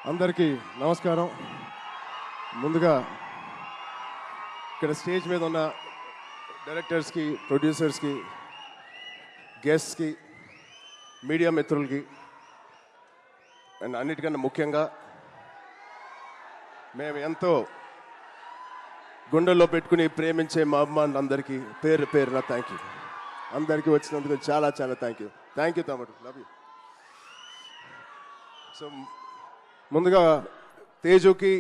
అందరికీ నమస్కారం. ముందుగా ఇక్కడ స్టేజ్ మీద ఉన్న డైరెక్టర్స్కి, ప్రొడ్యూసర్స్కి, గెస్ట్స్కి, మీడియా మిత్రులకి అండ్ అన్నిటికన్నా ముఖ్యంగా మేము ఎంతో గుండెల్లో పెట్టుకుని ప్రేమించే మా అభిమానులందరికీ పేరు పేరున థ్యాంక్ యూ. అందరికీ వచ్చినందుకు చాలా చాలా థ్యాంక్ యూ తమ్ముడు, లవ్ యూ. సో ముందుగా తేజుకి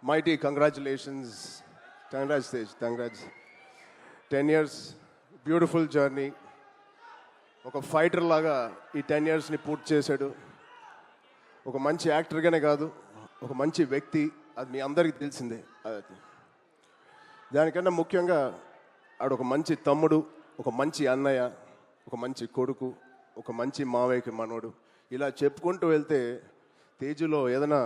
mighty congratulations. Tej, congrats. 10 years beautiful journey. ఒక ఫైటర్ లాగా ఈ 10 yearsని పూర్తి చేశాడు. ఒక మంచి యాక్టర్గానే కాదు, ఒక మంచి వ్యక్తి. అది మీ అందరికీ తెలిసిందే. దానికన్నా ముఖ్యంగా ఆడు ఒక మంచి తమ్ముడు, ఒక మంచి అన్నయ్య, ఒక మంచి కొడుకు, ఒక మంచి మావయ్యకి మనోడు. ఇలా చెప్పుకుంటూ వెళ్తే తేజులో ఏదైనా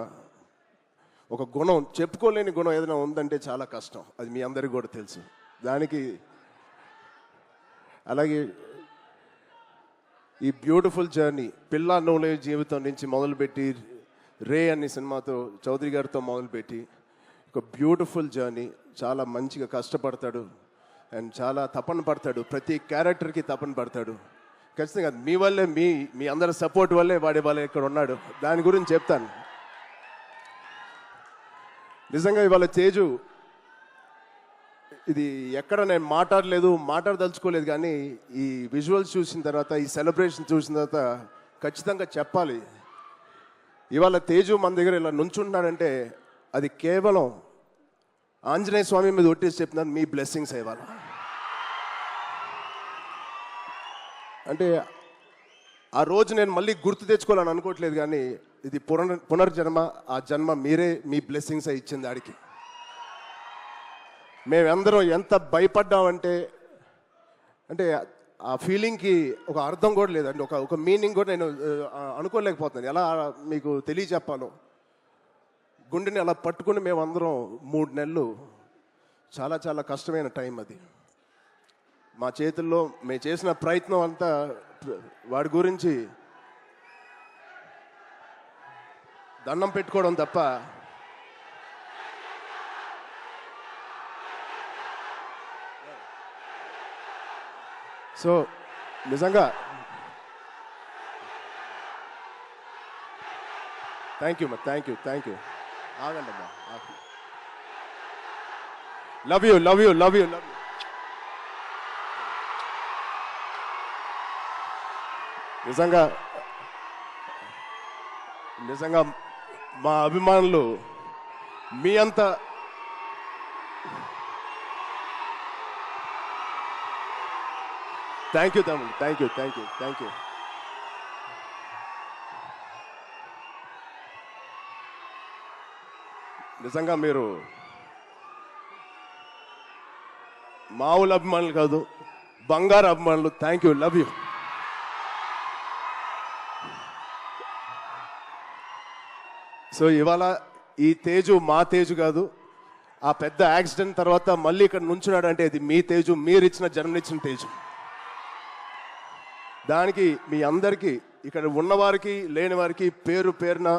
ఒక గుణం, చెప్పుకోలేని గుణం ఏదైనా ఉందంటే చాలా కష్టం. అది మీ అందరికీ కూడా తెలుసు. దానికి అలాగే ఈ బ్యూటిఫుల్ జర్నీ పిల్ల నోలే జీవితం నుంచి మొదలుపెట్టి రే అనే సినిమాతో చౌదరి గారితో మొదలుపెట్టి ఒక బ్యూటిఫుల్ జర్నీ. చాలా మంచిగా కష్టపడతాడు అండ్ చాలా తపన పడతాడు. ప్రతి క్యారెక్టర్కి తపన పడతాడు. ఖచ్చితంగా మీ వల్లే, మీ అందరి సపోర్ట్ వల్లే వాడే వాళ్ళే ఇక్కడ ఉన్నాడు. దాని గురించి చెప్తాను. నిజంగా ఇవాళ తేజు ఇది ఎక్కడ నేను మాట్లాడదలుచుకోలేదు, కానీ ఈ విజువల్స్ చూసిన తర్వాత, ఈ సెలబ్రేషన్ చూసిన తర్వాత ఖచ్చితంగా చెప్పాలి. ఇవాళ తేజు మన దగ్గర ఇలా నుంచుంటున్నాడంటే అది కేవలం ఆంజనేయ స్వామి మీద ఒట్టేసి చెప్తున్నాను, మీ బ్లెస్సింగ్స్ ఇవాళ. అంటే ఆ రోజు నేను మళ్ళీ గుర్తు తెచ్చుకోవాలని అనుకోవట్లేదు, కానీ ఇది పునర్జన్మ. ఆ జన్మ మీరే, మీ బ్లెస్సింగ్స్ ఇచ్చింది ఆడికి. మేమందరం ఎంత భయపడ్డామంటే, అంటే ఆ ఫీలింగ్కి ఒక అర్థం కూడా లేదండి, ఒక మీనింగ్ కూడా నేను అనుకోలేకపోతున్నాను. ఎలా మీకు తెలియచెప్పాలో. గుండెని అలా పట్టుకుని మేమందరం 3 నెలలు, చాలా చాలా కష్టమైన టైం అది. మా చేతుల్లో మేము చేసిన ప్రయత్నం అంతా వాడి గురించి దండం పెట్టుకోవడం తప్ప సో నిజంగా థ్యాంక్ యూ ఆగండి అమ్మా. Love you. నిజంగా మా అభిమానులు మీ అంత థ్యాంక్ యూ తమ్ముడు, థ్యాంక్ యూ. నిజంగా మీరు మామూలు అభిమానులు కాదు, బంగారు అభిమానులు. Thank you, love you. So ఇవాళ ఈ తేజు మా తేజు కాదు. ఆ పెద్ద యాక్సిడెంట్ తర్వాత మళ్ళీ ఇక్కడ నుంచున్నాడు అంటే అది మీ తేజు, మీరిచ్చిన జన్మనిచ్చిన తేజు. దానికి మీ అందరికీ, ఇక్కడ ఉన్నవారికి లేని వారికి పేరు పేరున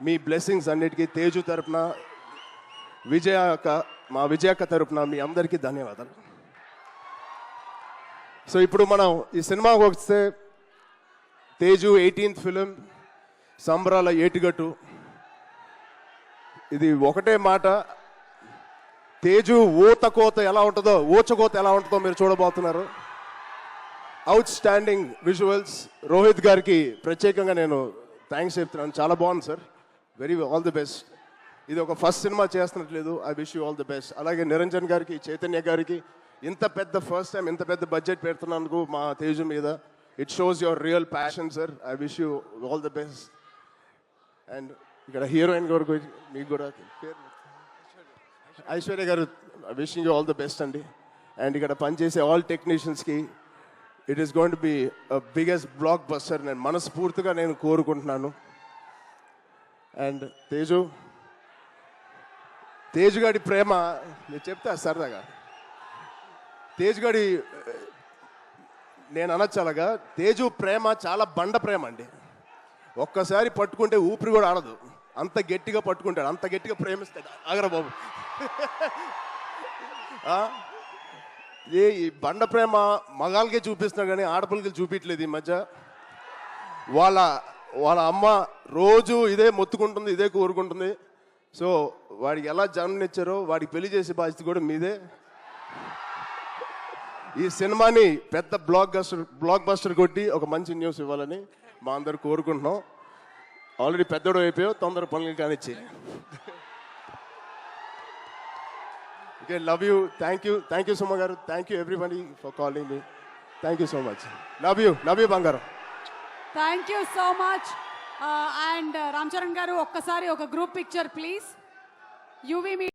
మీ బ్లెస్సింగ్స్ అన్నిటికీ తేజు తరపున, మా విజయక్క తరపున మీ అందరికీ ధన్యవాదాలు. సో ఇప్పుడు మనం ఈ సినిమాకి వస్తే తేజు 18th ఫిలిం, సంబరాల ఏటిగట్టు. ఇది ఒకటే మాట, తేజు ఊచకోత ఎలా ఉంటుందో మీరు చూడబోతున్నారు. Out standing visuals. రోహిత్ గారికి ప్రత్యేకంగా నేను థ్యాంక్స్ చెప్తున్నాను. చాలా బాగుంది సార్, ఆల్ ది బెస్ట్. ఇది ఒక ఫస్ట్ సినిమా చేస్తున్నట్లేదు. I wish you all the best. అలాగే నిరంజన్ గారికి, చైతన్య గారికి ఇంత పెద్ద ఫస్ట్ టైం ఇంత పెద్ద బడ్జెట్ పెడుతున్నందుకు మా తేజు మీద. It shows your real passion sir. I wish you all the best. And ఇక్కడ హీరోయిన్ గారు మీకు కూడా ఐశ్వర్య గారు, wishing you all the best అండి. అండ్ ఇక్కడ పనిచేసే ఆల్ టెక్నీషియన్స్కి it is going to be biggest blockbuster నేను మనస్ఫూర్తిగా కోరుకుంటున్నాను. అండ్ తేజు గారి ప్రేమ నేను చెప్తా సరదాగా. తేజు గారి నేను అనొచ్చు అలాగా, తేజు ప్రేమ చాలా బండ ప్రేమ అండి. ఒక్కసారి పట్టుకుంటే ఊపిరి కూడా ఆడదు, అంత గట్టిగా పట్టుకుంటాడు, అంత గట్టిగా ప్రేమిస్తాడు. ఆగరా బాబు. ఆ? ఈ బండ ప్రేమ మగాళ్ళకే చూపిస్తున్నాడు కానీ ఆడపిల్లకి చూపించలేదు ఈ మధ్య. వాళ్ళ అమ్మ రోజు ఇదే మొత్తుకుంటుంది, ఇదే కోరుకుంటుంది. సో వాడికి ఎలా జన్మనిచ్చారో వాడికి పెళ్లి చేసే బాధ్యత కూడా మీదే. ఈ సినిమాని పెద్ద బ్లాక్ బస్టర్ కొట్టి ఒక మంచి న్యూస్ ఇవ్వాలని మా అందరు కోరుకుంటున్నాం. ఆల్రెడీ పెద్దోడు అయిపోయావు, తొందర పనులు కానిచ్చి. Okay, love you. Thank you Suma గారు. Thank you everybody for calling me. Thank you so much. Love you బంగారం. Thank you so much. And Ram Charan గారు ఒక్కసారి ఒక గ్రూప్ పిక్చర్ ప్లీజ్. యువి